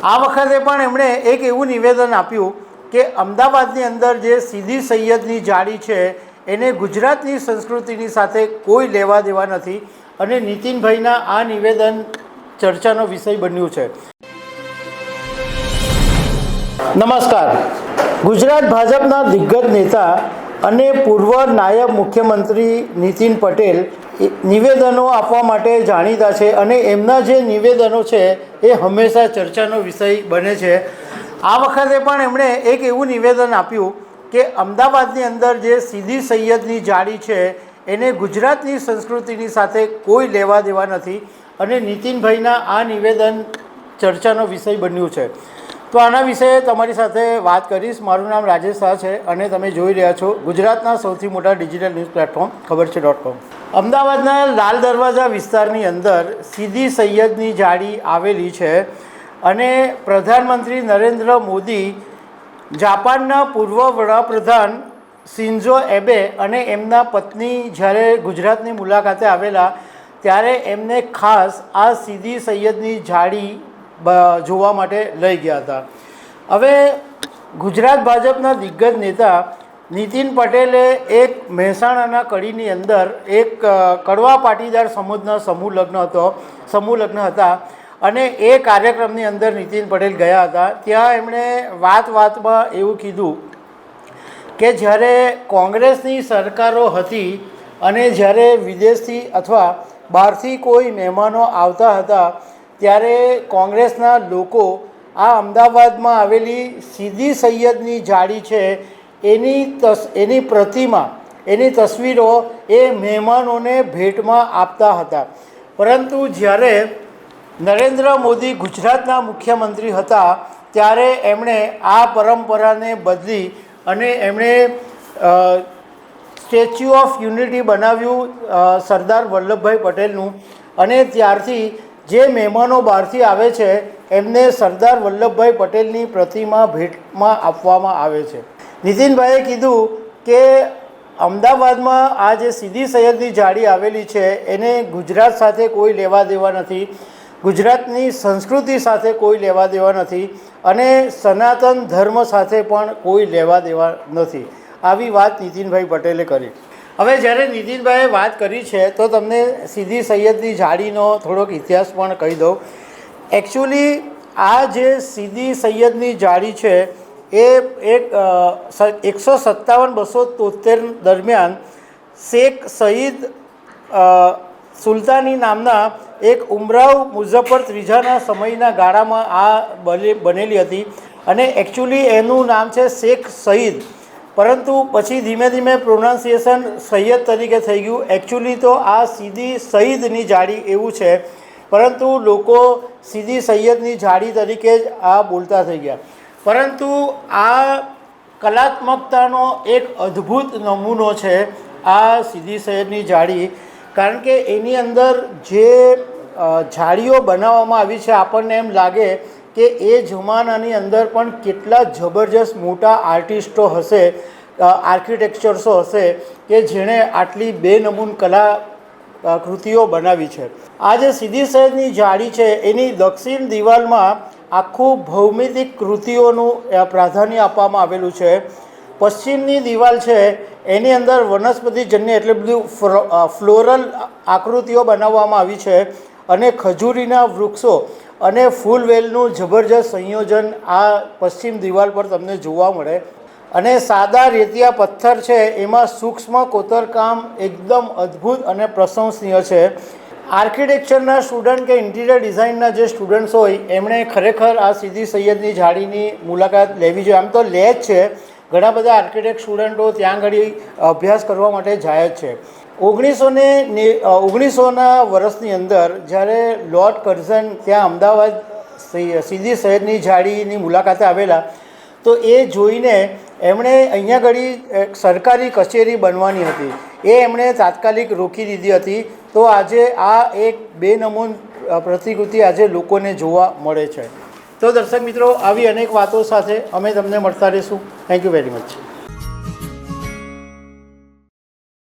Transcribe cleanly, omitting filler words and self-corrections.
આ વખતે પણ એમણે એક એવું નિવેદન આપ્યું કે અમદાવાદની અંદર જે સીદી સૈયદની જાળી છે એને ગુજરાતની સંસ્કૃતિની સાથે કોઈ લેવા દેવા નથી અને નીતિનભાઈના આ નિવેદન ચર્ચાનો વિષય બન્યું છે। નમસ્કાર। ગુજરાત ભાજપના દિગ્ગજ નેતા અને પૂર્વ નાયબ મુખ્યમંત્રી નીતિન પટેલ નિવેદનો આપવા માટે જાણીતા છે અને એમના જે નિવેદનો છે એ હંમેશા ચર્ચાનો વિષય બને છે। આ વખતે પણ એમણે એક એવું નિવેદન આપ્યું કે અમદાવાદની અંદર જે સીદી સૈયદની જાળી છે એને ગુજરાતની સંસ્કૃતિની સાથે કોઈ લેવા દેવા નથી અને નીતિનભાઈના આ નિવેદન ચર્ચાનો વિષય બન્યું છે। તો આના વિશે તમારી સાથે વાત કરીશ। મારું નામ રાજેશ શાહ છે અને તમે જોઈ રહ્યા છો ગુજરાતના સૌથી મોટા ડિજિટલ ન્યૂઝ પ્લેટફોર્મ ખબરછે.com। અમદાવાદના લાલ દરવાજા વિસ્તારની અંદર સીદી સૈયદની જાળી આવેલી છે અને પ્રધાનમંત્રી નરેન્દ્ર મોદી જાપાનના પૂર્વ વડાપ્રધાન શિન્ઝો એબે અને એમના પત્ની જ્યારે ગુજરાતની મુલાકાતે આવેલા ત્યારે એમને ખાસ આ સીદી સૈયદની જાળી જોવા માટે લઈ ગયા હતા। હવે ગુજરાત ભાજપના દિગ્ગજ નેતા નીતિન પટેલે એક મહેસાણાના કડીની અંદર એક કડવા પાટીદાર સમાજના સમૂહ લગ્ન હતા અને એ કાર્યક્રમની અંદર નીતિન પટેલ ગયા હતા। ત્યાં એમણે વાતમાં એવું કીધું કે જ્યારે કોંગ્રેસની સરકારો હતી અને જ્યારે વિદેશથી અથવા બહારથી કોઈ મહેમાનો આવતા હતા ત્યારે કોંગ્રેસના લોકો આ અમદાવાદમાં આવેલી સીદી સૈયદની જાળી છે એની પ્રતિમા એની તસવીરો એ મહેમાનોને ભેટમાં આપતા હતા। પરંતુ જ્યારે નરેન્દ્ર મોદી ગુજરાતના મુખ્યમંત્રી હતા ત્યારે એમણે આ પરંપરાને બદલી અને એમણે સ્ટેચ્યુ ઓફ યુનિટી બનાવ્યું સરદાર વલ્લભભાઈ પટેલનું અને ત્યારથી જે મહેમાનો બહારથી આવે છે એમને સરદાર વલ્લભભાઈ પટેલની પ્રતિમા ભેટમાં આપવામાં આવે છે। નીતિનભાઈએ કીધું કે અમદાવાદમાં આ જે સીદી સૈયદની જાળી આવેલી છે એને ગુજરાત સાથે કોઈ લેવા દેવા નથી, ગુજરાતની સંસ્કૃતિ સાથે કોઈ લેવા દેવા નથી અને સનાતન ધર્મ સાથે પણ કોઈ લેવા દેવા નથી। આવી વાત નીતિનભાઈ પટેલે કરી। હવે જ્યારે નીતિનભાઈએ વાત કરી છે તો તમને સીદી સૈયદની જાળીનો થોડોક ઇતિહાસ પણ કહી દઉં। એકચ્યુઅલી આ જે સીદી સૈયદની જાળી છે એ એક 157-273 દરમિયાન શેખ સઈદ સુલતાની નામના એક ઉમરાવ મુઝફ્ફર ત્રીજાના સમયના ગાળામાં આ બનેલી હતી અને એકચ્યુઅલી એનું નામ છે શેખ સઈદ, પરંતુ પછી ધીમે ધીમે પ્રોનાઉન્સિએશન સૈયદ તરીકે થઈ ગયું। એકચ્યુઅલી તો આ સીદી સઈદની જાળી એવું છે, પરંતુ લોકો સીદી સૈયદની જાળી તરીકે જ આ બોલતા થઈ ગયા। પરંતુ આ કલાત્મકતાનો એક અદ્ભુત નમૂનો છે આ સીદી સૈયદની જાળી, કારણ કે એની અંદર જે જાળીઓ બનાવવામાં આવી છે આપણને એમ લાગે કે એ જમાનાની અંદર પણ કેટલા જબરજસ્ત મોટા આર્ટિસ્ટો હશે, આર્કિટેક્ચર્સો હશે કે જેણે આટલી બેનમૂન કૃતિઓ બનાવી છે। આ જે સીદી સૈયદની જાળી છે એની દક્ષિણ દિવાલમાં આખું ભૌમિતિક કૃતિઓનું પ્રાધાન્ય આપવામાં આવેલું છે। પશ્ચિમની દિવાલ છે એની અંદર વનસ્પતિજન્ય એટલે બધું ફ્લોરલ આકૃતિઓ બનાવવામાં આવી છે અને ખજૂરીના વૃક્ષો અને ફૂલવેલનું જબરજસ્ત સંયોજન આ પશ્ચિમ દિવાલ પર તમને જોવા મળે અને સાદા રેતિયા પથ્થર છે એમાં સૂક્ષ્મ કોતરકામ એકદમ અદ્ભુત અને પ્રશંસનીય છે। આર્કિટેક્ચરના સ્ટુડન્ટ કે ઇન્ટિરિયર ડિઝાઇનના જે સ્ટુડન્ટ્સ હોય એમણે ખરેખર આ સીદી સૈયદની જાળીની મુલાકાત લેવી જોઈએ। આમ તો લે જ છે, ઘણા બધા આર્કિટેક્ટ સ્ટુડન્ટો ત્યાં આગળ અભ્યાસ કરવા માટે જાય જ છે। 1900ના વર્ષની અંદર જ્યારે લોર્ડ કર્ઝન ત્યાં અમદાવાદ સીદી સૈયદની જાળીની મુલાકાતે આવેલા તો એ જોઈને એમણે અહીંયા આગળ સરકારી કચેરી બનવાની હતી એ એમણે તાત્કાલિક રોકી દીધી હતી। તો આજે આ એક બેનમૂન પ્રતિકૃતિ આજે લોકોને જોવા મળે છે। તો દર્શક મિત્રો, આવી અનેક વાતો સાથે અમે તમને મળતા રહીશું। Thank you very much.